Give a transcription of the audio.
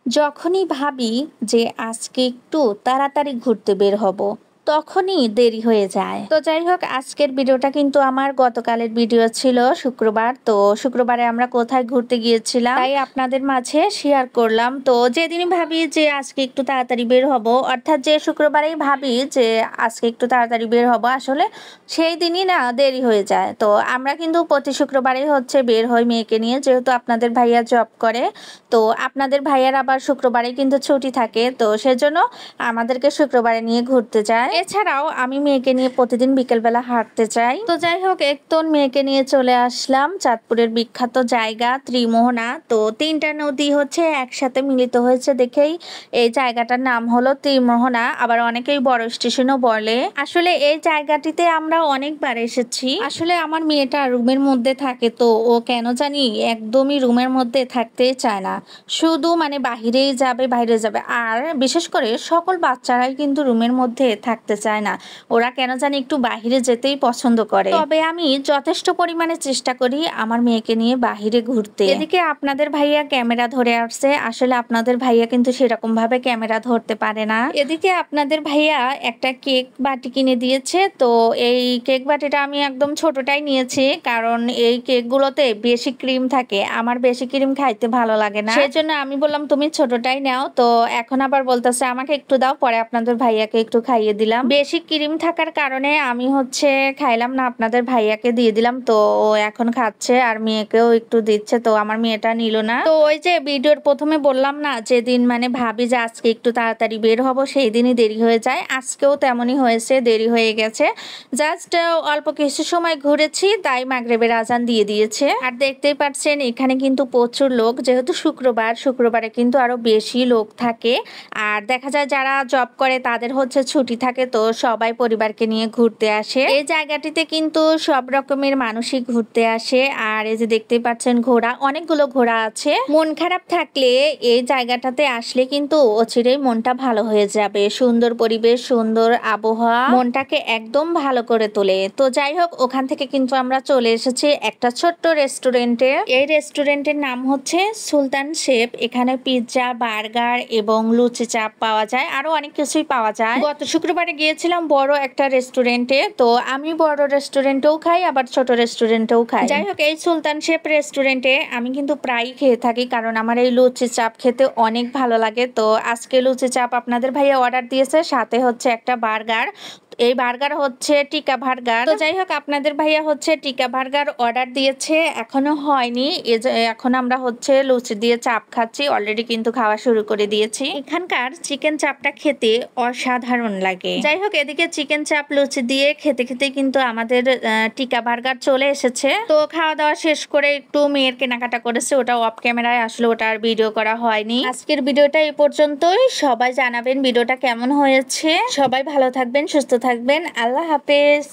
যখনই ভাবি যে আজকে একটু তাড়াতাড়ি ঘুরতে বের হব, তখনই দেরি হয়ে যায়। তো যাই হোক, আজকের ভিডিওটা কিন্তু আমার গতকালের ভিডিও ছিল শুক্রবার। তো শুক্রবারে আমরা কোথায় ঘুরতে গিয়েছিলাম তাই আপনাদের মাঝে শেয়ার করলাম। তো যেদিনই ভাবি যে আজকে একটু তাড়াতাড়ি বের হব, অর্থাৎ যে শুক্রবারেই ভাবি যে আজকে একটু তাড়াতাড়ি বের হব, আসলে সেই দিনই না দেরি হয়ে যায়। তো আমরা কিন্তু প্রতি শুক্রবারেই হচ্ছে বের হই মেয়েকে নিয়ে, যেহেতু আপনাদের ভাইয়া জব করে। তো আপনাদের ভাইয়ার আবার শুক্রবারে কিন্তু ছুটি থাকে, তো সেজন্য আমাদেরকে শুক্রবারে নিয়ে ঘুরতে যায়। এছাড়াও আমি মেয়েকে নিয়ে প্রতিদিন বিকেলবেলা হাঁটতে চাই। তো যাই হোক, একটু মেয়েকে নিয়ে চলে আসলাম চাঁদপুরের বিখ্যাত জায়গা ত্রিমোহনা। তো তিনটা নদী হচ্ছে একসাথে মিলিত হয়েছে দেখেই এই জায়গাটার নাম হলো ত্রিমোহনা। আবার অনেকেই বড় স্টেশনও বলে। আসলে এই জায়গাটিতে আমরা অনেকবার এসেছি। আসলে আমার মেয়েটা রুমের মধ্যে থাকে, তো ও কেন জানি একদমই রুমের মধ্যে থাকতেই চায় না, শুধু মানে বাইরে যাবে। আর বিশেষ করে সকল বাচ্চারাই কিন্তু রুমের মধ্যে থাকতে চায় না, ওরা কেন জানি একটু বাহিরে যেতেই পছন্দ করে। তবে আমি যথেষ্ট পরিমাণে চেষ্টা করি আমার মেয়েকে নিয়ে বাহিরে ঘুরতে। এদিকে আপনাদের ভাইয়া ক্যামেরা ধরে আসছে। আসলে আপনাদের ভাইয়া কিন্তু সেরকম ভাবে ক্যামেরা ধরতে পারে না। এদিকে আপনাদের ভাইয়া একটা কেক বাটি কিনে দিয়েছে। তো এই কেক বাটিটা আমি একদম ছোটটাই নিয়েছি, কারণ এই কেকগুলোতে বেশি ক্রিম থাকে, আমার বেশি ক্রিম খাইতে ভালো লাগে না, সেজন্য আমি বললাম তুমি ছোটটাই নাও। তো এখন আবার বলতেছে আমাকে একটু দাও, পরে আপনাদের ভাইয়াকে একটু খাইয়ে দিলাম। বেশি ক্রিম থাকার কারণে আমি হচ্ছে খাইলাম না, আপনাদের ভাইয়াকে দিয়ে দিলাম। তো ও এখন খাচ্ছে আর মেয়েকেও একটু দিচ্ছে, তো আমার মেয়েটা নিল না। তো ওই যে ভিডিওর প্রথমে বললাম না, যেদিন মানে ভাবি যে আজকে একটু তাড়াতাড়ি বের হব, সেই দিনই দেরি হয়ে যায়। আজকেও তেমনই হয়েছে, দেরি হয়ে গেছে। জাস্ট অল্প কিছু সময় ঘুরেছি, তাই মাগরিবের আজান দিয়ে দিয়েছে। আর দেখতেই পাচ্ছেন এখানে কিন্তু প্রচুর লোক, যেহেতু শুক্রবারে কিন্তু আরো বেশি লোক থাকে। আর দেখা যায় যারা জব করে তাদের হচ্ছে ছুটি থাকে, তো সবাই পরিবারকে নিয়ে ঘুরতে আসে। এই জায়গাটিতে কিন্তু সব রকমের মানুষই ঘুরতে আসে। আর এই যে দেখতেই পাচ্ছেন ঘোড়া, অনেকগুলো ঘোড়া আছে। মন খারাপ থাকলে এই জায়গাটাতে আসলে কিন্তু অচিরেই মনটা ভালো হয়ে যাবে। সুন্দর পরিবেশ, সুন্দর আবহাওয়া মনটাকে একদম ভালো করে তোলে। তো যাই হোক, ওখান থেকে কিন্তু আমরা চলে এসেছি একটা ছোট্ট রেস্টুরেন্টে। এই রেস্টুরেন্টের নাম হচ্ছে সুলতান শেফ। এখানে পিৎজা, বার্গার এবং লুচি চাপ পাওয়া যায়, আরো অনেক কিছুই পাওয়া যায়। গত শুক্রবারে গিয়েছিলাম বড় একটা রেস্টুরেন্টে, তো আমি বড় রেস্টুরেন্টেও খাই আবার ছোট রেস্টুরেন্টেও খাই। যাই হোক, এই সুলতান শেফ রেস্টুরেন্টে আমি কিন্তু প্রায়ই খেয়ে থাকি, কারণ আমার এই লুচি চাপ খেতে অনেক ভালো লাগে। তো আজকে লুচি চাপ আপনাদের ভাইয়া অর্ডার দিয়েছে, সাথে হচ্ছে একটা বার্গার। এই বার্গার হচ্ছে টিকা বার্গার। তো যাই হোক, আপনাদের ভাইয়া হচ্ছে টিকা বার্গার অর্ডার দিয়েছে, এখনো হয়নি। এখন আমরা হচ্ছে লুচি দিয়ে চাপ খাচ্ছি, অলরেডি কিন্তু খাওয়া শুরু করে দিয়েছি। এখানকার চিকেন চাপটা খেতে অসাধারণ লাগে। যাই হোক, এদিকে চিকেন চাপ লুচি দিয়ে খেতে খেতে কিন্তু আমাদের টিকা বার্গার চলে এসেছে। তো খাওয়া দাওয়া শেষ করে একটু মেয়ের কেনাকাটা করেছে, ওটা অফ ক্যামেরায়, আসলে ওটা আর ভিডিও করা হয়নি। আজকের ভিডিওটা এই পর্যন্তই। সবাই জানাবেন ভিডিওটা কেমন হয়েছে। সবাই ভালো থাকবেন, সুস্থ থাকবেন। আল্লাহ হাফেজ।